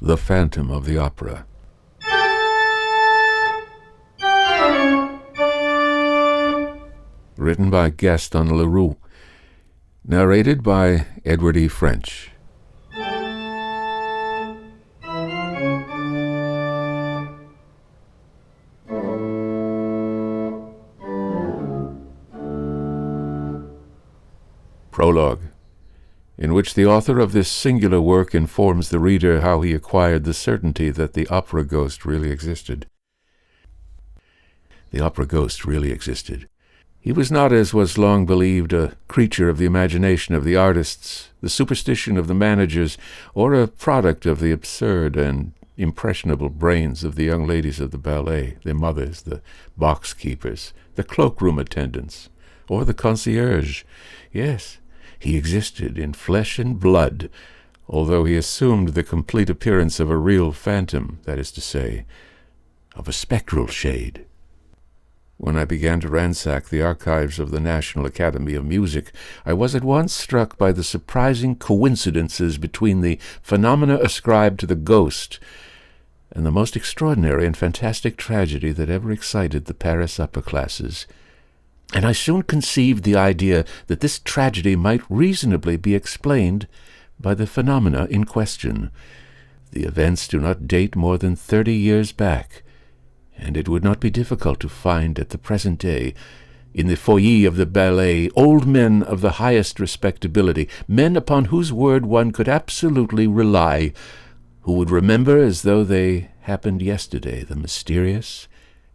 The Phantom of the Opera. Written by Gaston Leroux. Narrated by Edward E. French. Prologue, in which the author of this singular work informs the reader how he acquired the certainty that the opera ghost really existed. The opera ghost really existed. He was not, as was long believed, a creature of the imagination of the artists, the superstition of the managers, or a product of the absurd and impressionable brains of the young ladies of the ballet, their mothers, the box keepers, the cloakroom attendants, or the concierge. Yes, he existed in flesh and blood, although he assumed the complete appearance of a real phantom, that is to say, of a spectral shade. When I began to ransack the archives of the National Academy of Music, I was at once struck by the surprising coincidences between the phenomena ascribed to the ghost and the most extraordinary and fantastic tragedy that ever excited the Paris upper classes. And I soon conceived the idea that this tragedy might reasonably be explained by the phenomena in question. The events do not date more than 30 years back, and it would not be difficult to find at the present day, in the foyer of the ballet, old men of the highest respectability, men upon whose word one could absolutely rely, who would remember as though they happened yesterday the mysterious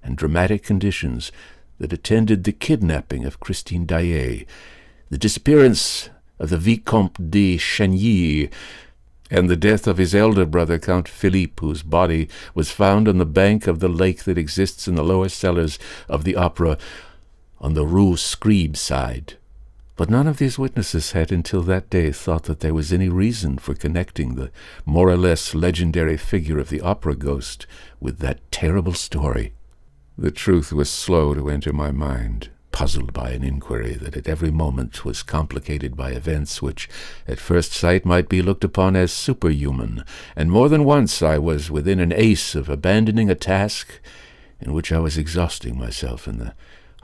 and dramatic conditions that attended the kidnapping of Christine Daae, the disappearance of the Vicomte de Chagny, and the death of his elder brother, Count Philippe, whose body was found on the bank of the lake that exists in the lower cellars of the opera on the Rue Scribe side. But none of these witnesses had until that day thought that there was any reason for connecting the more or less legendary figure of the opera ghost with that terrible story. The truth was slow to enter my mind, puzzled by an inquiry that at every moment was complicated by events which at first sight might be looked upon as superhuman, and more than once I was within an ace of abandoning a task in which I was exhausting myself in the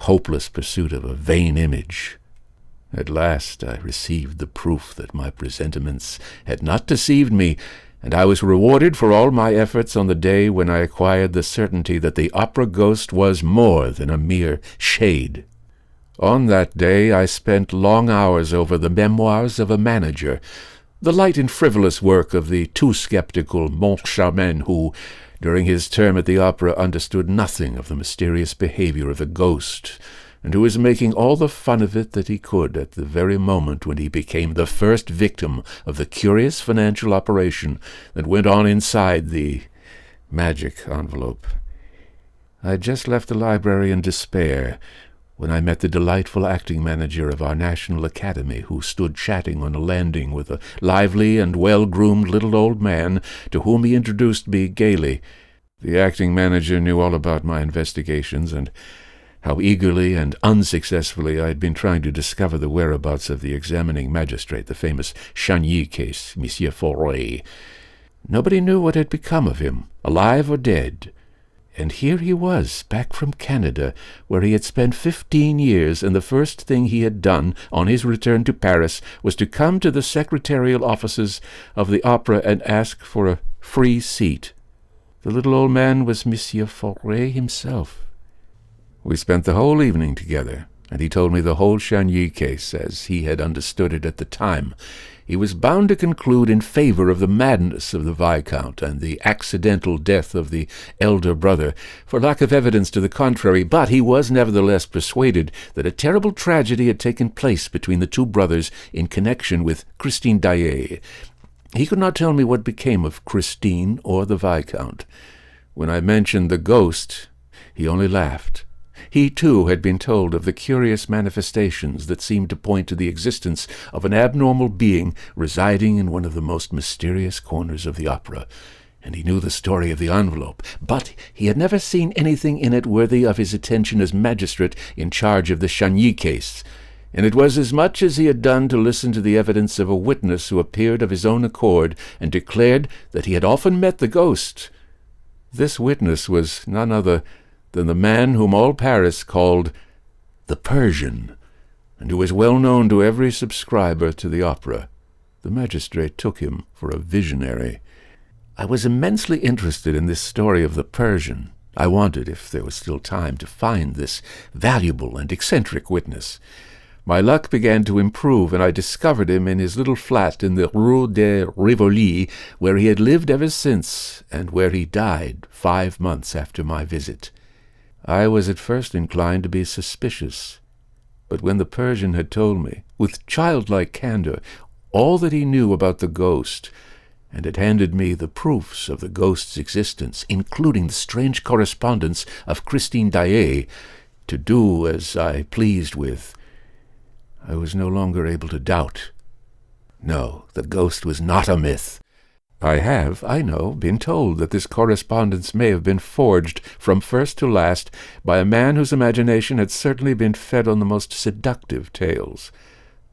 hopeless pursuit of a vain image. At last I received the proof that my presentiments had not deceived me, and I was rewarded for all my efforts on the day when I acquired the certainty that the opera ghost was more than a mere shade. On that day I spent long hours over the memoirs of a manager, the light and frivolous work of the too skeptical Montcharmin, who, during his term at the opera, understood nothing of the mysterious behavior of the ghost, and who was making all the fun of it that he could at the very moment when he became the first victim of the curious financial operation that went on inside the magic envelope. I had just left the library in despair when I met the delightful acting manager of our National Academy, who stood chatting on a landing with a lively and well-groomed little old man, to whom he introduced me gaily. The acting manager knew all about my investigations, and how eagerly and unsuccessfully I had been trying to discover the whereabouts of the examining magistrate, the famous Chagny case, Monsieur Faure. Nobody knew what had become of him, alive or dead. And here he was, back from Canada, where he had spent 15 years, and the first thing he had done on his return to Paris was to come to the secretarial offices of the opera and ask for a free seat. The little old man was Monsieur Faure himself. We spent the whole evening together, and he told me the whole Chagny case as he had understood it at the time. He was bound to conclude in favor of the madness of the Viscount and the accidental death of the elder brother, for lack of evidence to the contrary, but he was nevertheless persuaded that a terrible tragedy had taken place between the two brothers in connection with Christine Daae. He could not tell me what became of Christine or the Viscount. When I mentioned the ghost, he only laughed. He, too, had been told of the curious manifestations that seemed to point to the existence of an abnormal being residing in one of the most mysterious corners of the opera, and he knew the story of the envelope, but he had never seen anything in it worthy of his attention as magistrate in charge of the Chagny case, and it was as much as he had done to listen to the evidence of a witness who appeared of his own accord and declared that he had often met the ghost. This witness was none other than the man whom all Paris called the Persian, and who was well known to every subscriber to the opera. The magistrate took him for a visionary. I was immensely interested in this story of the Persian. I wanted, if there was still time, to find this valuable and eccentric witness. My luck began to improve, and I discovered him in his little flat in the Rue de Rivoli, where he had lived ever since, and where he died 5 months after my visit. I was at first inclined to be suspicious, but when the Persian had told me, with childlike candor, all that he knew about the ghost, and had handed me the proofs of the ghost's existence, including the strange correspondence of Christine Daae, to do as I pleased with, I was no longer able to doubt. No, the ghost was not a myth. I have, I know, been told that this correspondence may have been forged from first to last by a man whose imagination had certainly been fed on the most seductive tales.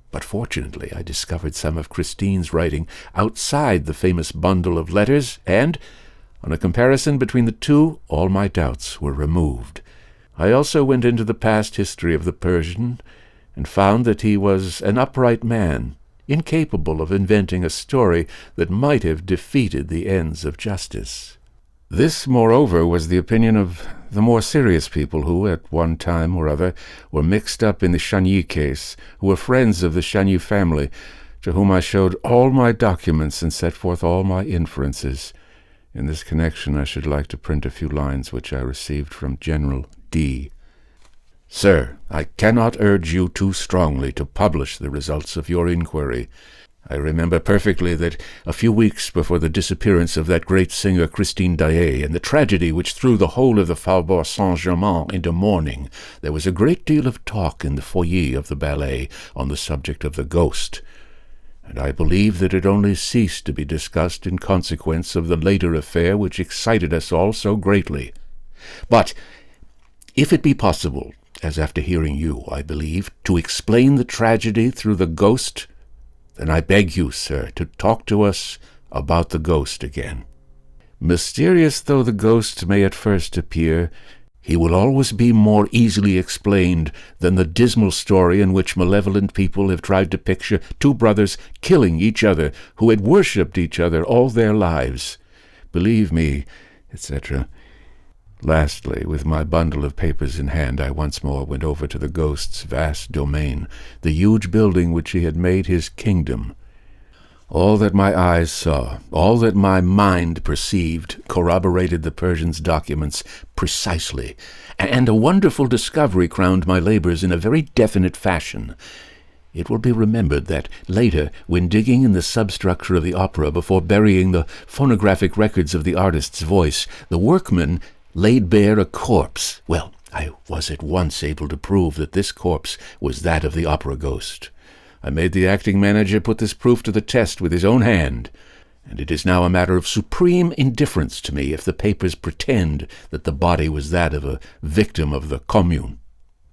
But fortunately I discovered some of Christine's writing outside the famous bundle of letters, and, on a comparison between the two, all my doubts were removed. I also went into the past history of the Persian, and found that he was an upright man, incapable of inventing a story that might have defeated the ends of justice. This, moreover, was the opinion of the more serious people who, at one time or other, were mixed up in the Chagny case, who were friends of the Chagny family, to whom I showed all my documents and set forth all my inferences. In this connection I should like to print a few lines which I received from General D. Sir, I cannot urge you too strongly to publish the results of your inquiry. I remember perfectly that a few weeks before the disappearance of that great singer Christine Daae and the tragedy which threw the whole of the Faubourg Saint-Germain into mourning, there was a great deal of talk in the foyer of the ballet on the subject of the ghost, and I believe that it only ceased to be discussed in consequence of the later affair which excited us all so greatly. But if it be possible, as after hearing you, I believe, to explain the tragedy through the ghost, then I beg you, sir, to talk to us about the ghost again. Mysterious though the ghost may at first appear, he will always be more easily explained than the dismal story in which malevolent people have tried to picture two brothers killing each other who had worshipped each other all their lives. Believe me, etc. Lastly, with my bundle of papers in hand, I once more went over to the ghost's vast domain, the huge building which he had made his kingdom. All that my eyes saw, all that my mind perceived, corroborated the Persian's documents precisely, and a wonderful discovery crowned my labors in a very definite fashion. It will be remembered that later, when digging in the substructure of the opera before burying the phonographic records of the artist's voice, the workmen laid bare a corpse. Well, I was at once able to prove that this corpse was that of the opera ghost. I made the acting manager put this proof to the test with his own hand, and it is now a matter of supreme indifference to me if the papers pretend that the body was that of a victim of the Commune.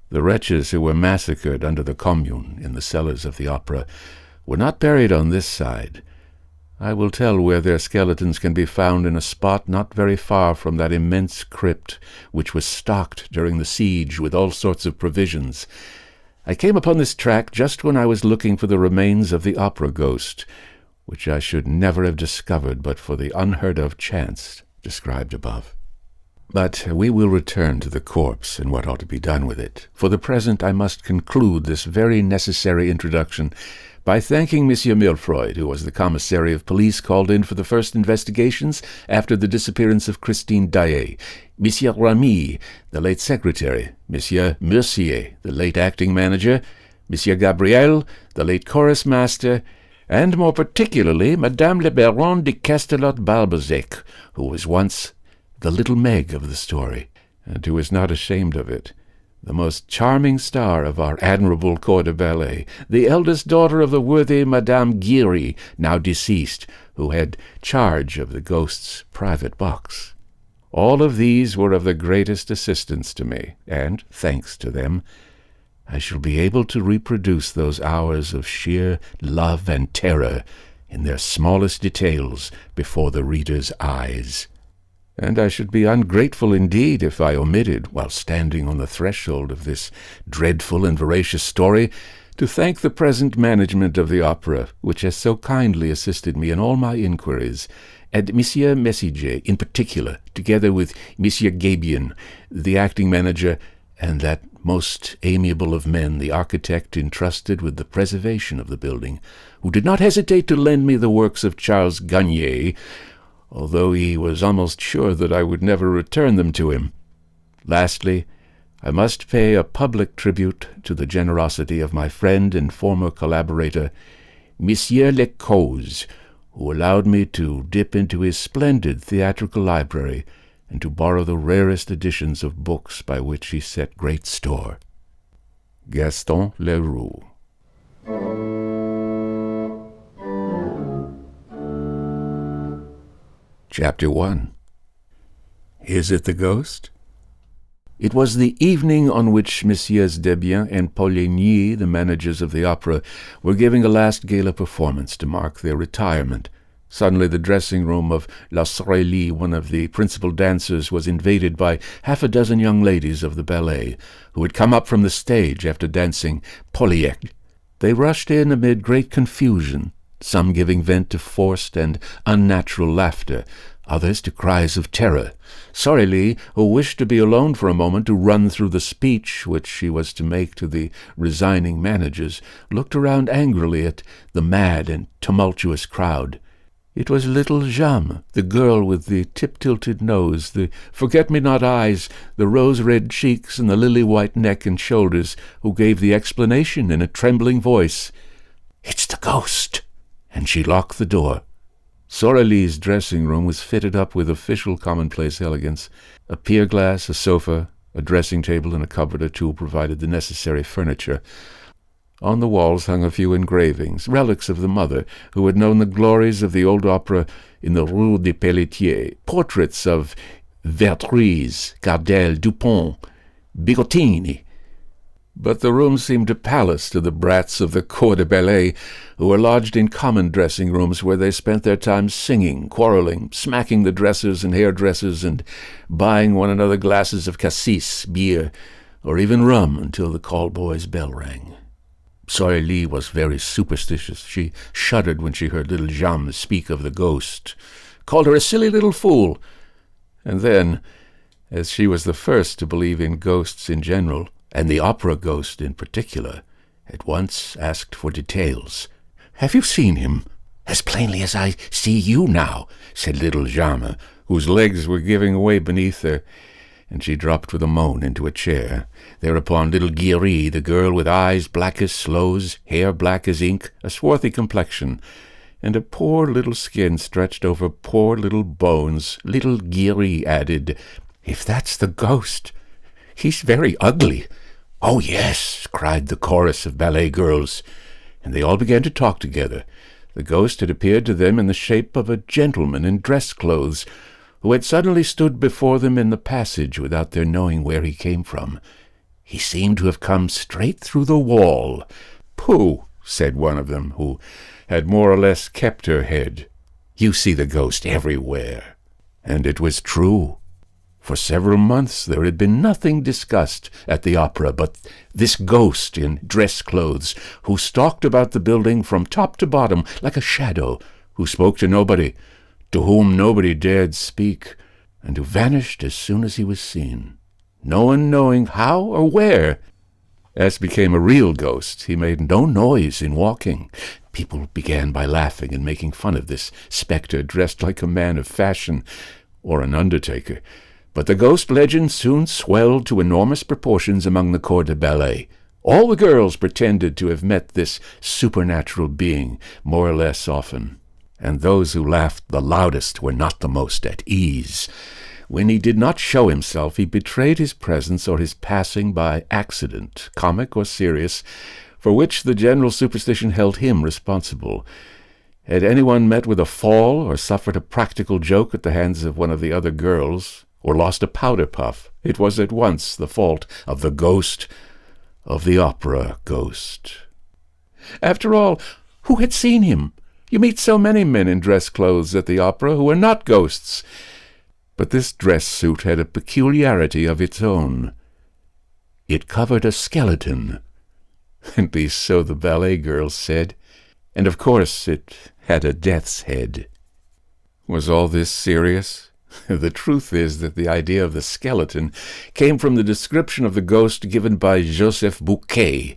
The wretches who were massacred under the Commune in the cellars of the opera were not buried on this side. I will tell where their skeletons can be found in a spot not very far from that immense crypt which was stocked during the siege with all sorts of provisions. I came upon this track just when I was looking for the remains of the opera ghost, which I should never have discovered but for the unheard-of chance described above. But we will return to the corpse and what ought to be done with it. For the present I must conclude this very necessary introduction by thanking Monsieur Milfroid, who was the commissary of police called in for the first investigations after the disappearance of Christine Daae, Monsieur Ramy, the late secretary, Monsieur Mercier, the late acting manager, Monsieur Gabriel, the late chorus master, and more particularly Madame le Baron de Castelot-Balbazec, who was once the little Meg of the story, and who is not ashamed of it, the most charming star of our admirable corps de ballet, the eldest daughter of the worthy Madame Giry, now deceased, who had charge of the ghost's private box. All of these were of the greatest assistance to me, and, thanks to them, I shall be able to reproduce those hours of sheer love and terror in their smallest details before the reader's eyes. And I should be ungrateful indeed if I omitted, while standing on the threshold of this dreadful and veracious story, to thank the present management of the opera, which has so kindly assisted me in all my inquiries, and Monsieur Messiger in particular, together with Monsieur Gabion, the acting manager, and that most amiable of men, the architect entrusted with the preservation of the building, who did not hesitate to lend me the works of Charles Garnier, although he was almost sure that I would never return them to him. Lastly, I must pay a public tribute to the generosity of my friend and former collaborator, Monsieur Lecause, who allowed me to dip into his splendid theatrical library and to borrow the rarest editions of books by which he set great store. Gaston Leroux. Chapter 1. Is it the ghost? It was the evening on which Messieurs Debiens and Poligny, the managers of the opera, were giving a last gala performance to mark their retirement. Suddenly the dressing-room of La Sorelli, one of the principal dancers, was invaded by half a dozen young ladies of the ballet, who had come up from the stage after dancing Polyek. They rushed in amid great confusion, some giving vent to forced and unnatural laughter, others to cries of terror. Sorelli, who wished to be alone for a moment to run through the speech which she was to make to the resigning managers, looked around angrily at the mad and tumultuous crowd. It was little Jeanne, the girl with the tip-tilted nose, the forget-me-not eyes, the rose-red cheeks, and the lily-white neck and shoulders, who gave the explanation in a trembling voice. "It's the ghost!" And she locked the door. Sorelli's dressing-room was fitted up with official commonplace elegance. A pier-glass, a sofa, a dressing-table, and a cupboard or two provided the necessary furniture. On the walls hung a few engravings, relics of the mother, who had known the glories of the old opera in the Rue des Pelletiers, portraits of Vertruys, Gardel, Dupont, Bigottini. But the room seemed a palace to the brats of the corps de ballet, who were lodged in common dressing-rooms where they spent their time singing, quarrelling, smacking the dressers and hairdressers, and buying one another glasses of cassis, beer, or even rum until the call-boy's bell rang. Sorelli was very superstitious. She shuddered when she heard little Jeanne speak of the ghost, called her a silly little fool, and then, as she was the first to believe in ghosts in general, and the opera ghost in particular, at once asked for details. "Have you seen him?" "As plainly as I see you now," said little Jeanne, whose legs were giving way beneath her, and she dropped with a moan into a chair. Thereupon little Guillery, the girl with eyes black as sloes, hair black as ink, a swarthy complexion, and a poor little skin stretched over poor little bones, little Guillery added, "If that's the ghost, he's very ugly." "Oh, yes," cried the chorus of ballet girls, and they all began to talk together. The ghost had appeared to them in the shape of a gentleman in dress clothes, who had suddenly stood before them in the passage without their knowing where he came from. He seemed to have come straight through the wall. "Pooh," said one of them, who had more or less kept her head. "You see the ghost everywhere." And it was true. For several months there had been nothing discussed at the opera but this ghost in dress clothes, who stalked about the building from top to bottom like a shadow, who spoke to nobody, to whom nobody dared speak, and who vanished as soon as he was seen, no one knowing how or where. As became a real ghost, he made no noise in walking. People began by laughing and making fun of this spectre dressed like a man of fashion or an undertaker. But the ghost legend soon swelled to enormous proportions among the corps de ballet. All the girls pretended to have met this supernatural being more or less often, and those who laughed the loudest were not the most at ease. When he did not show himself, he betrayed his presence or his passing by accident, comic or serious, for which the general superstition held him responsible. Had anyone met with a fall or suffered a practical joke at the hands of one of the other girls, or lost a powder puff, it was at once the fault of the ghost, of the opera ghost. After all, who had seen him? You meet so many men in dress clothes at the opera who are not ghosts. But this dress suit had a peculiarity of its own. It covered a skeleton. At least so the ballet girls said. And of course it had a death's head. Was all this serious? The truth is that the idea of the skeleton came from the description of the ghost given by Joseph Bouquet,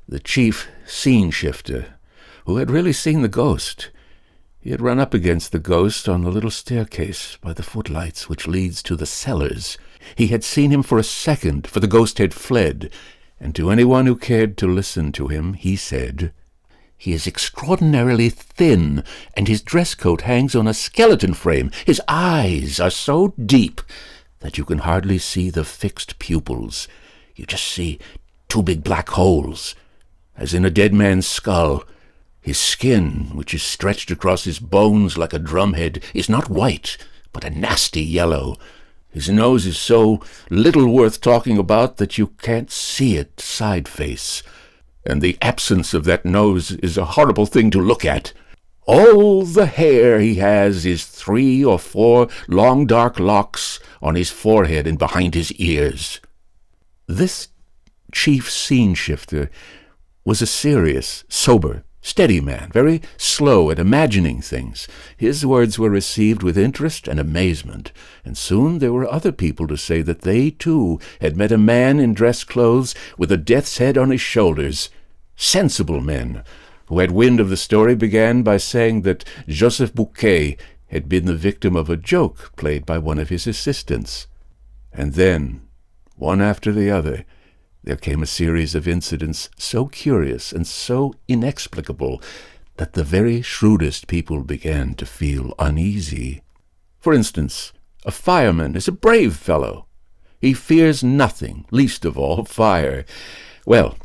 the chief scene-shifter, who had really seen the ghost. He had run up against the ghost on the little staircase by the footlights which leads to the cellars. He had seen him for a second, for the ghost had fled, and to anyone who cared to listen to him, he said, "He is extraordinarily thin, and his dress coat hangs on a skeleton frame. His eyes are so deep that you can hardly see the fixed pupils. You just see two big black holes, as in a dead man's skull. His skin, which is stretched across his bones like a drumhead, is not white, but a nasty yellow. His nose is so little worth talking about that you can't see it side-face. And the absence of that nose is a horrible thing to look at. All the hair he has is 3 or 4 long dark locks on his forehead and behind his ears." This chief scene-shifter was a serious, sober, steady man, very slow at imagining things. His words were received with interest and amazement, and soon there were other people to say that they, too, had met a man in dress clothes with a death's head on his shoulders. Sensible men, who had wind of the story, began by saying that Joseph Bouquet had been the victim of a joke played by one of his assistants. And then, one after the other, there came a series of incidents so curious and so inexplicable that the very shrewdest people began to feel uneasy. For instance, a fireman is a brave fellow. He fears nothing, least of all fire. Well,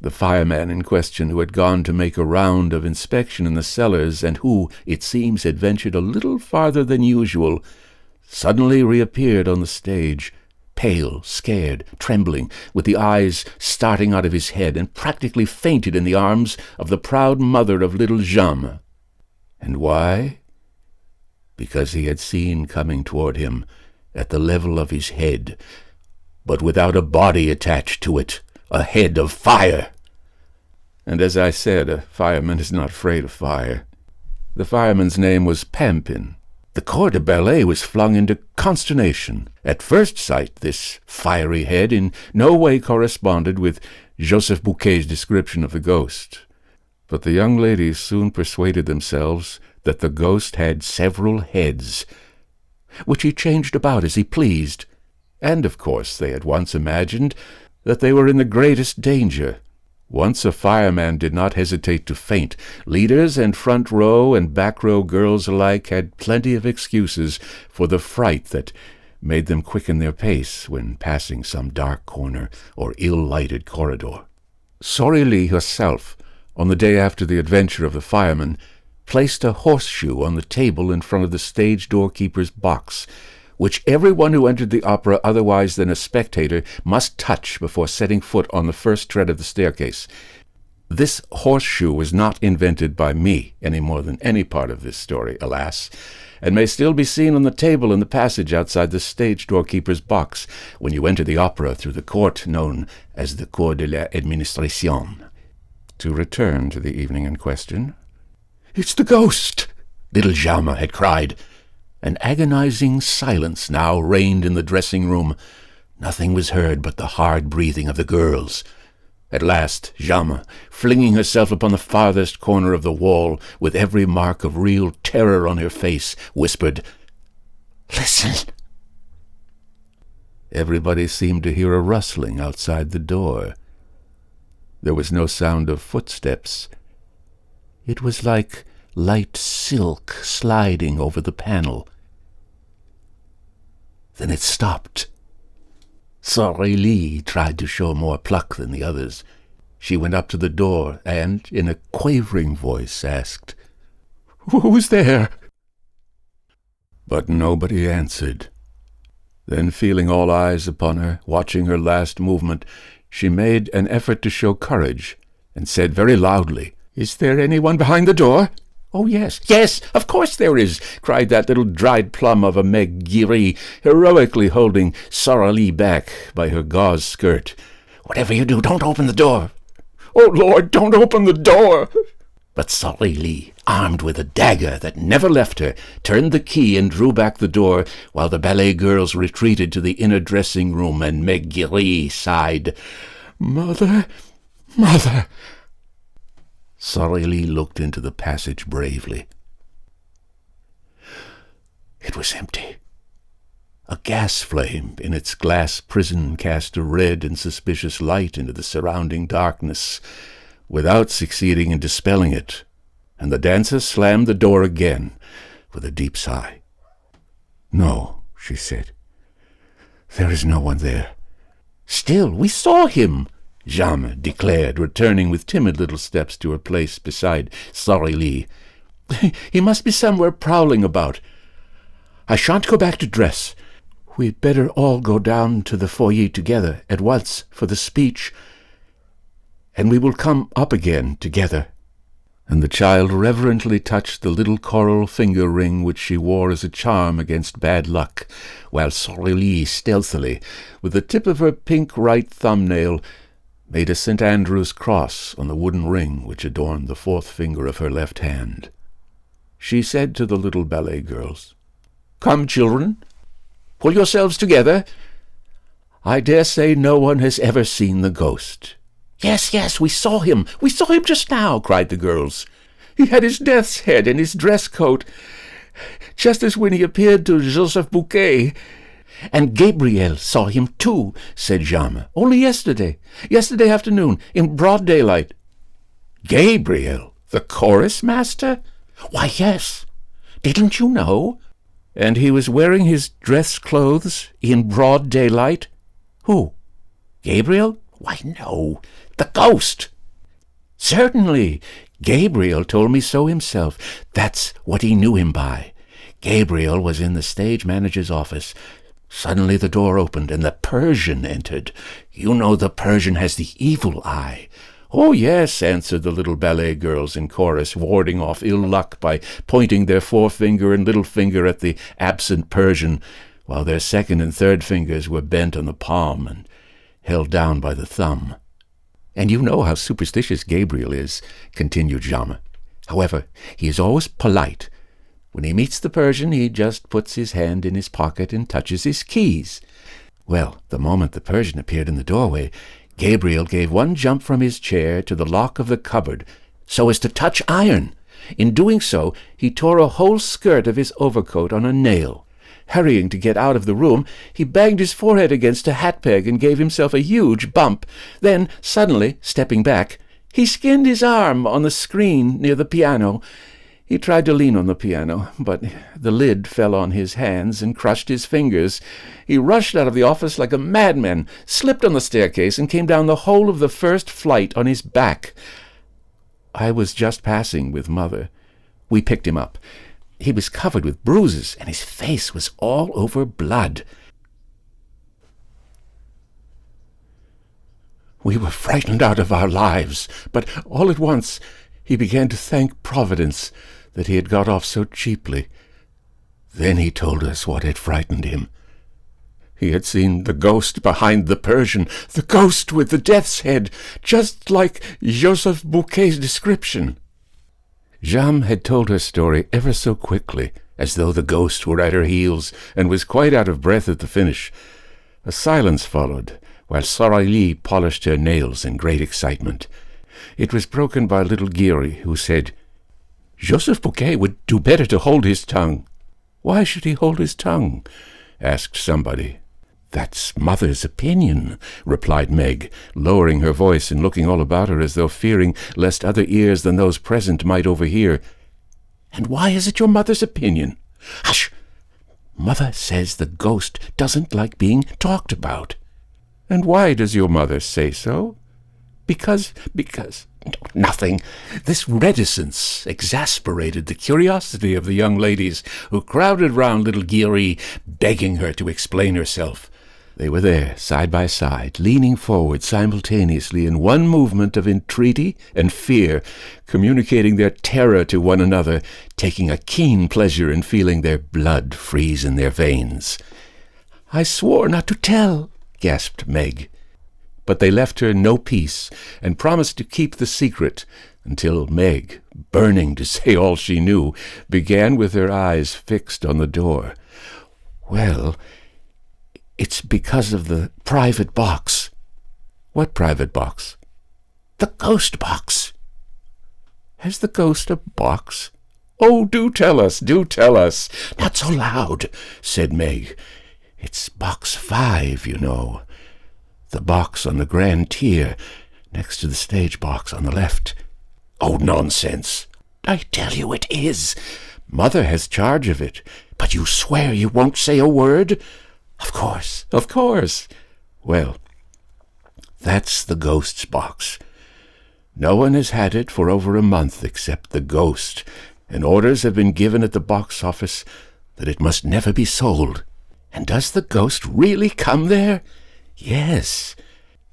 the fireman in question, who had gone to make a round of inspection in the cellars and who, it seems, had ventured a little farther than usual, suddenly reappeared on the stage, pale, scared, trembling, with the eyes starting out of his head, and practically fainted in the arms of the proud mother of little Jeanne. And why? Because he had seen coming toward him, at the level of his head, but without a body attached to it, a head of fire. And as I said, a fireman is not afraid of fire. The fireman's name was Pampin. The corps de ballet was flung into consternation. At first sight, this fiery head in no way corresponded with Joseph Bouquet's description of the ghost. But the young ladies soon persuaded themselves that the ghost had several heads, which he changed about as he pleased. And, of course, they at once imagined that they were in the greatest danger. Once a fireman did not hesitate to faint. Leaders and front row and back row girls alike had plenty of excuses for the fright that made them quicken their pace when passing some dark corner or ill-lighted corridor. Sorely herself, on the day after the adventure of the fireman, placed a horseshoe on the table in front of the stage doorkeeper's box, which everyone who entered the opera otherwise than a spectator must touch before setting foot on the first tread of the staircase. This horseshoe was not invented by me any more than any part of this story, alas, and may still be seen on the table in the passage outside the stage doorkeeper's box when you enter the opera through the court known as the Cour de l'Administration. To return to the evening in question. "It's the ghost!" little Jeanne had cried. An agonizing silence now reigned in the dressing-room. Nothing was heard but the hard breathing of the girls. At last, Jeanne, flinging herself upon the farthest corner of the wall, with every mark of real terror on her face, whispered, "Listen!" Everybody seemed to hear a rustling outside the door. There was no sound of footsteps. It was like light silk sliding over the panel. Then it stopped. Sorelli tried to show more pluck than the others. She went up to the door and, in a quavering voice, asked, "Who's there?" But nobody answered. Then, feeling all eyes upon her, watching her last movement, She made an effort to show courage, and said very loudly, "Is there anyone behind the door?" "Oh, yes, yes, of course there is," cried that little dried plum of a Meg Giry, heroically holding Sorrely back by her gauze skirt. "Whatever you do, don't open the door." "Oh, Lord, don't open the door!" But Sorrely, armed with a dagger that never left her, turned the key and drew back the door, while the ballet girls retreated to the inner dressing-room, and Meg Giry sighed, "Mother, mother." Sorrely looked into the passage bravely. It was empty. A gas flame in its glass prison cast a red and suspicious light into the surrounding darkness, without succeeding in dispelling it, and the dancer slammed the door again with a deep sigh. "No," she said, "there is no one there." "Still, we saw him," Jeanne declared, returning with timid little steps to her place beside Sorrely. "He must be somewhere prowling about. I shan't go back to dress. We'd better all go down to the foyer together at once for the speech, and we will come up again together." And the child reverently touched the little coral finger ring which she wore as a charm against bad luck, while Sorrely stealthily, with the tip of her pink right thumbnail, made a St. Andrew's cross on the wooden ring which adorned the fourth finger of her left hand. She said to the little ballet girls, "Come, children, pull yourselves together. I dare say no one has ever seen the ghost." "Yes, yes, we saw him just now," cried the girls. "He had his death's head and his dress coat, just as when he appeared to Joseph Bouquet." "And Gabriel saw him too," said Jeanne. "Only yesterday afternoon, in broad daylight." "Gabriel, the chorus master?" "Why, yes. Didn't you know?" "And he was wearing his dress clothes in broad daylight?" "Who? Gabriel?" "Why, no. The ghost." "Certainly. Gabriel told me so himself. That's what he knew him by. Gabriel was in the stage manager's office. Suddenly the door opened, and the Persian entered. You know the Persian has the evil eye." "Oh, yes," answered the little ballet girls in chorus, warding off ill luck by pointing their forefinger and little finger at the absent Persian, while their second and third fingers were bent on the palm and held down by the thumb. "And you know how superstitious Gabriel is," continued Jeanne. "However, he is always polite. When he meets the Persian, he just puts his hand in his pocket and touches his keys. Well, the moment the Persian appeared in the doorway, Gabriel gave one jump from his chair to the lock of the cupboard, so as to touch iron. In doing so, he tore a whole skirt of his overcoat on a nail. Hurrying to get out of the room, he banged his forehead against a hat peg and gave himself a huge bump. Then, suddenly, stepping back, he skinned his arm on the screen near the piano. He tried to lean on the piano, but the lid fell on his hands and crushed his fingers. He rushed out of the office like a madman, slipped on the staircase, and came down the whole of the first flight on his back. I was just passing with Mother. We picked him up. He was covered with bruises, and his face was all over blood. We were frightened out of our lives, but all at once he began to thank Providence that he had got off so cheaply. Then he told us what had frightened him. He had seen the ghost behind the Persian, the ghost with the death's head, just like Joseph Bouquet's description. Jeanne had told her story ever so quickly, as though the ghost were at her heels, and was quite out of breath at the finish. A silence followed, while Sorrely polished her nails in great excitement. It was broken by little Giry, who said, "Joseph Bouquet would do better to hold his tongue." "Why should he hold his tongue?" asked somebody. "That's Mother's opinion," replied Meg, lowering her voice and looking all about her as though fearing lest other ears than those present might overhear. "And why is it your mother's opinion?" "Hush! Mother says the ghost doesn't like being talked about." "And why does your mother say so?" Because... Nothing. This reticence exasperated the curiosity of the young ladies, who crowded round little Giry, begging her to explain herself. They were there, side by side, leaning forward simultaneously in one movement of entreaty and fear, communicating their terror to one another, taking a keen pleasure in feeling their blood freeze in their veins. "I swore not to tell," gasped Meg. But they left her no peace, and promised to keep the secret, until Meg, burning to say all she knew, began with her eyes fixed on the door. "Well, it's because of the private box." "What private box?" "The ghost box." "Has the ghost a box?" "Oh, do tell us, do tell us." "Not so loud," said Meg. "It's box 5, you know. The box on the grand tier, next to the stage box on the left." "Oh, nonsense." "I tell you it is. Mother has charge of it. But you swear you won't say a word?" "Of course, of course." "Well, that's the ghost's box. No one has had it for over a month except the ghost, and orders have been given at the box office that it must never be sold." "And does the ghost really come there?" "Yes."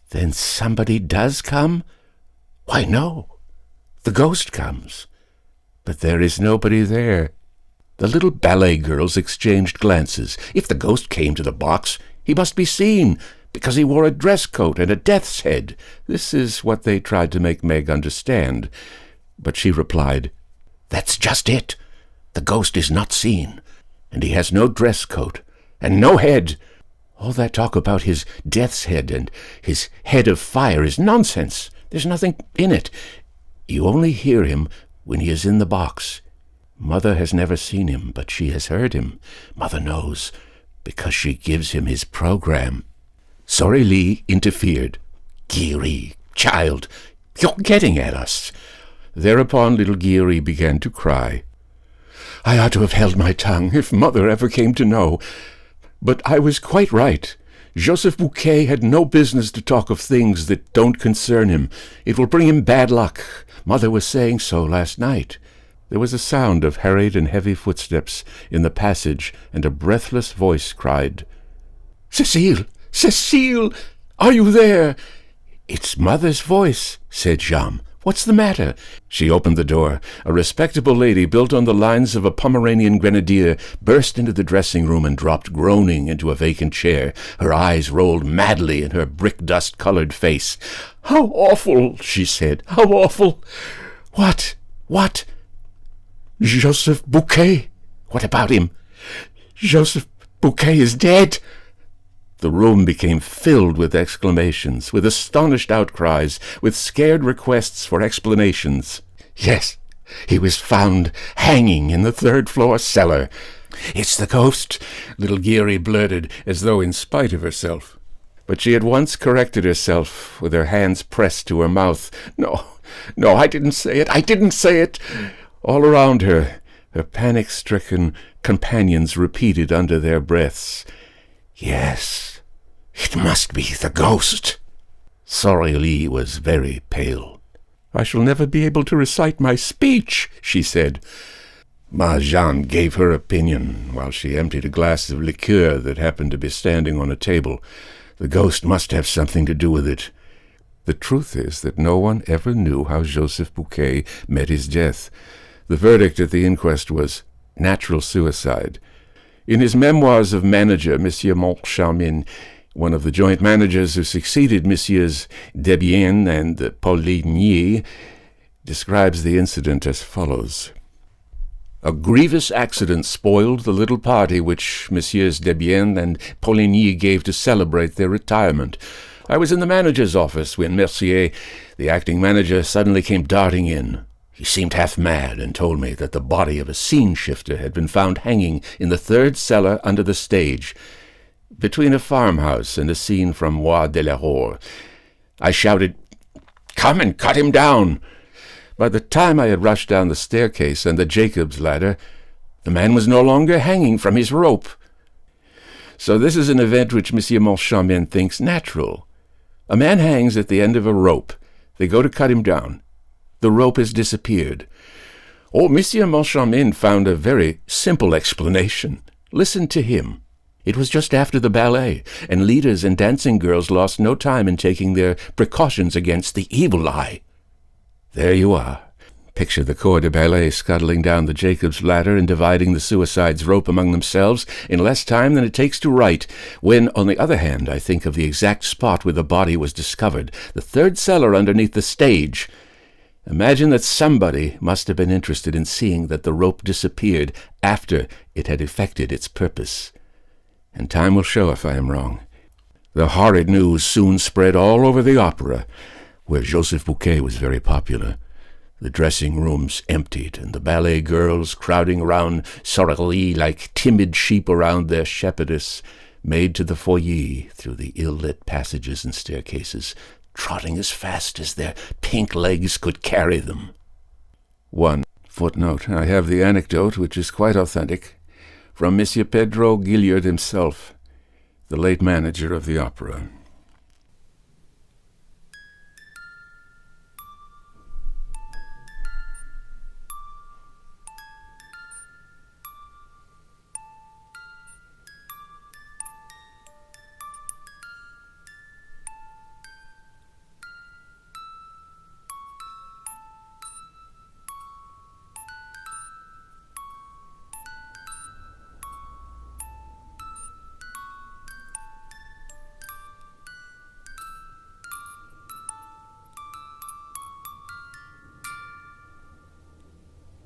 "Then somebody does come?" "Why, no. The ghost comes. But there is nobody there." The little ballet girls exchanged glances. If the ghost came to the box, he must be seen, because he wore a dress coat and a death's head. This is what they tried to make Meg understand. But she replied, "That's just it. The ghost is not seen, and he has no dress coat, and no head. All that talk about his death's head and his head of fire is nonsense. There's nothing in it. You only hear him when he is in the box. Mother has never seen him, but she has heard him. Mother knows, because she gives him his program." Sorry interfered. "Geary, child, you're getting at us." Thereupon little Geary began to cry. "I ought to have held my tongue if Mother ever came to know. But I was quite right. Joseph Bouquet had no business to talk of things that don't concern him. It will bring him bad luck. Mother was saying so last night." There was a sound of hurried and heavy footsteps in the passage, and a breathless voice cried, "Cécile! Cécile! Are you there?" "It's Mother's voice," said Jeanne. "What's the matter?" She opened the door. A respectable lady, built on the lines of a Pomeranian grenadier, burst into the dressing-room and dropped groaning into a vacant chair. Her eyes rolled madly in her brick-dust-colored face. "How awful!" she said. "How awful!" What? "Joseph Bouquet." "What about him?" "Joseph Bouquet is dead." The room became filled with exclamations, with astonished outcries, with scared requests for explanations. "Yes, he was found hanging in the third-floor cellar." "It's the ghost," little Geary blurted, as though in spite of herself. But she at once corrected herself, with her hands pressed to her mouth. No, I didn't say it. All around her, her panic-stricken companions repeated under their breaths, "Yes, it must be the ghost." Sorely was very pale. "I shall never be able to recite my speech," she said. Ma Jeanne gave her opinion while she emptied a glass of liqueur that happened to be standing on a table. "The ghost must have something to do with it." The truth is that no one ever knew how Joseph Bouquet met his death. The verdict at the inquest was natural suicide. In his memoirs of manager, Monsieur Moncharmin, one of the joint managers who succeeded Messieurs Debienne and Poligny, describes the incident as follows. "A grievous accident spoiled the little party which Messieurs Debienne and Poligny gave to celebrate their retirement. I was in the manager's office when Mercier, the acting manager, suddenly came darting in. He seemed half mad and told me that the body of a scene-shifter had been found hanging in the third cellar under the stage, between a farmhouse and a scene from Moi de l'Horreur. I shouted, 'Come and cut him down!' By the time I had rushed down the staircase and the Jacob's ladder, the man was no longer hanging from his rope. So this is an event which Monsieur Moncharmin thinks natural. A man hangs at the end of a rope. They go to cut him down. The rope has disappeared. Oh, Monsieur Moncharmin found a very simple explanation. Listen to him. It was just after the ballet, and leaders and dancing girls lost no time in taking their precautions against the evil eye. There you are. Picture the corps de ballet scuttling down the Jacob's ladder and dividing the suicide's rope among themselves in less time than it takes to write, when, on the other hand, I think of the exact spot where the body was discovered, the third cellar underneath the stage. Imagine that somebody must have been interested in seeing that the rope disappeared after it had effected its purpose. And time will show if I am wrong. The horrid news soon spread all over the opera, where Joseph Bouquet was very popular. The dressing rooms emptied, and the ballet girls, crowding around Sorelli like timid sheep around their shepherdess, made to the foyer through the ill-lit passages and staircases, trotting as fast as their pink legs could carry them. 1. Footnote. I have the anecdote, which is quite authentic, from Monsieur Pedro Gilliard himself, the late manager of the opera.